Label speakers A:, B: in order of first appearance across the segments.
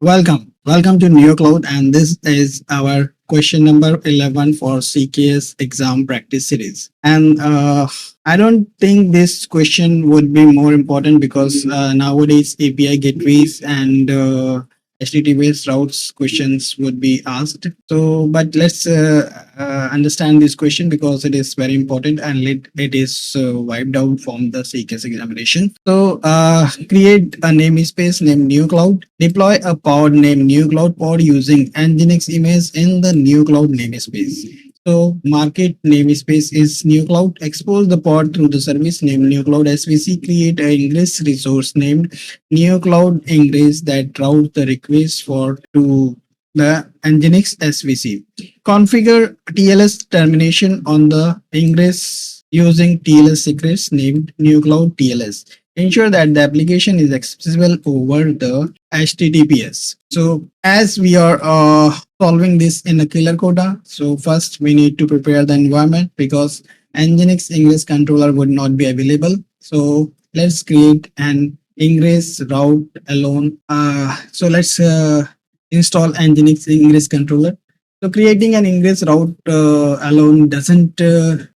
A: Welcome to Neokloud, and this is our question number 11 for CKS exam practice series. And I don't think this question would be more important because nowadays API gateways and HTTPS routes questions would be asked. So, but let's understand this question because it is very important and it is wiped out from the CKS examination. So, create a namespace named Neokloud. Deploy a pod named Neokloud pod using Nginx image in the Neokloud namespace. So market namespace is Neokloud. Expose the pod through the service named Neokloud SVC. Create an Ingress resource named Neokloud Ingress that routes the request to the Nginx SVC. Configure TLS termination on the Ingress using TLS secrets named Neokloud TLS. Ensure that the application is accessible over the HTTPS. So as we are solving this in a killer coda, so first we need to prepare the environment because Nginx Ingress controller would not be available. So let's create an Ingress route alone. So let's install Nginx Ingress controller. So creating an Ingress route alone doesn't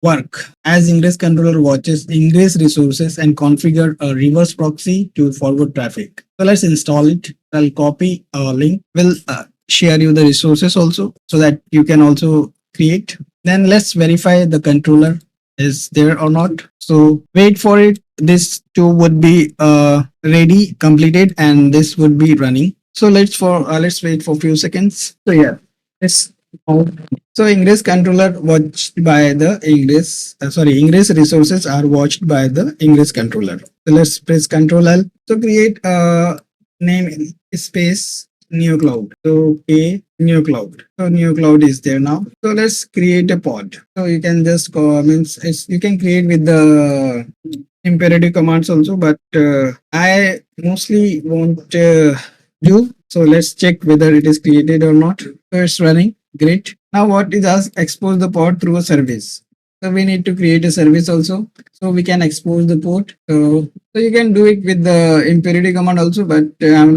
A: work, as Ingress controller watches Ingress resources and configure a reverse proxy to forward traffic. So let's install it. I'll copy a link. We'll share you the resources also so that you can also create. Then let's verify the controller is there or not. So wait for it. This two would be ready, completed, and this would be running. So let's wait for a few seconds. So yeah. So Ingress controller watched by the Ingress resources are watched by the Ingress controller. So let's press Ctrl L. So create a name space Neokloud. So Neokloud. So Neokloud is there now. So let's create a pod. So you can just go you can create with the imperative commands also, but I mostly won't do. So let's check whether it is created or not. So it's running. Great. Now what it does, expose the pod through a service. So we need to create a service also. So we can expose the port. So you can do it with the imperative command also, but I'm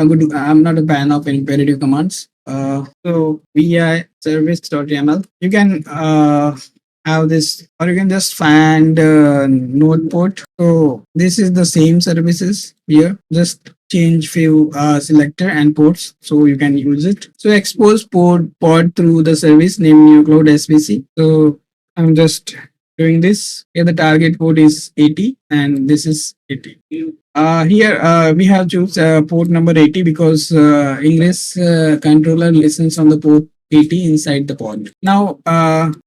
A: not a fan of imperative commands. So vi service.yaml. You can have this, or you can just find node port. So this is the same services here. Just change few selector and ports so you can use it. So expose pod through the service named Neokloud SVC. So I'm just doing this. Here the target port is 80 and this is 80. Here we have choose port number 80 because Ingress controller listens on the port 80 inside the pod. Now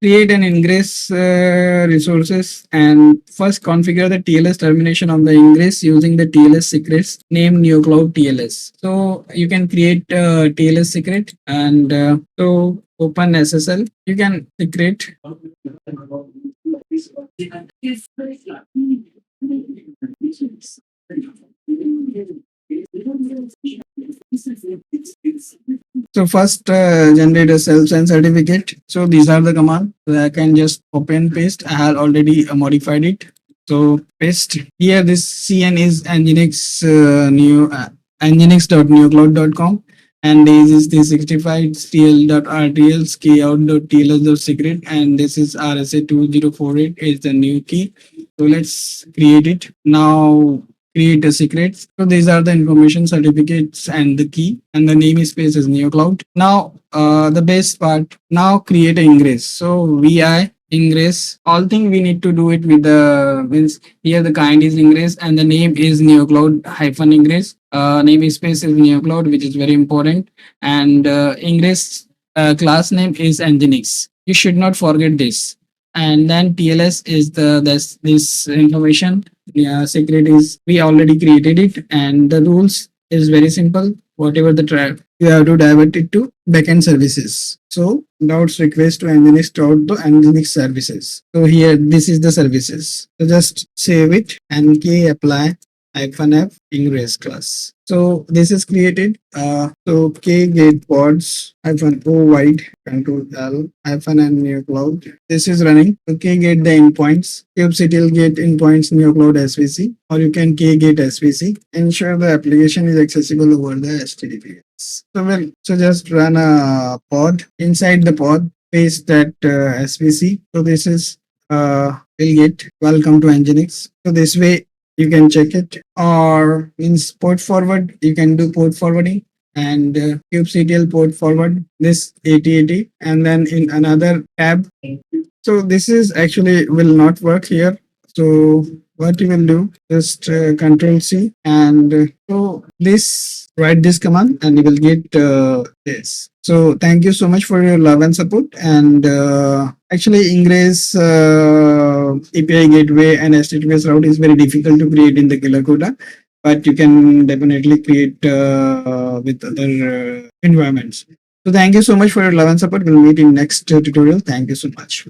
A: create an Ingress resources and first configure the TLS termination on the Ingress using the TLS secrets named Neokloud TLS. So you can create a TLS secret and so open SSL. You can secret. So first generate a self-sign certificate. So these are the commands. So I can just copy and paste. I have already modified it. So paste here. This CN is Nginx nginx.neokloud.com and this is the 65 tl.rtl scout.tls.secret and this is RSA 2048 is the new key. So let's create it now. Create a secret. So these are the information certificates and the key and the namespace is Neokloud. Now the best part, now create an Ingress. So vi Ingress, all thing we need to do it with the means here the kind is Ingress and the name is Neokloud hyphen Ingress. Namespace is Neokloud, which is very important, and Ingress class name is Nginx. You should not forget this. And then TLS is this information. Yeah, secret is we already created it, and the rules is very simple. Whatever the track, you have to divert it to backend services. So routes request to Nginx route to Nginx services. So here this is the services. So just save it and apply -f Ingress class. So this is created. So k get pods -o wide control L -n Neokloud. This is running. So k get the endpoints. kubectl get endpoints Neokloud SVC, or you can k get SVC. Ensure the application is accessible over the HTTPS. So just run a pod. Inside the pod, paste that SVC. So this is will get welcome to Nginx. So this way you can check it, or means port forward, you can do port forwarding, and kubectl port forward this 8080, and then in another tab. So this is actually will not work here. So what you will do, just control C, and so this write this command and you will get this. So thank you so much for your love and support. And actually Ingress API gateway and HTTPS route is very difficult to create in the killer coda, but you can definitely create with other environments. So thank you so much for your love and support. We'll meet in next tutorial. Thank you so much.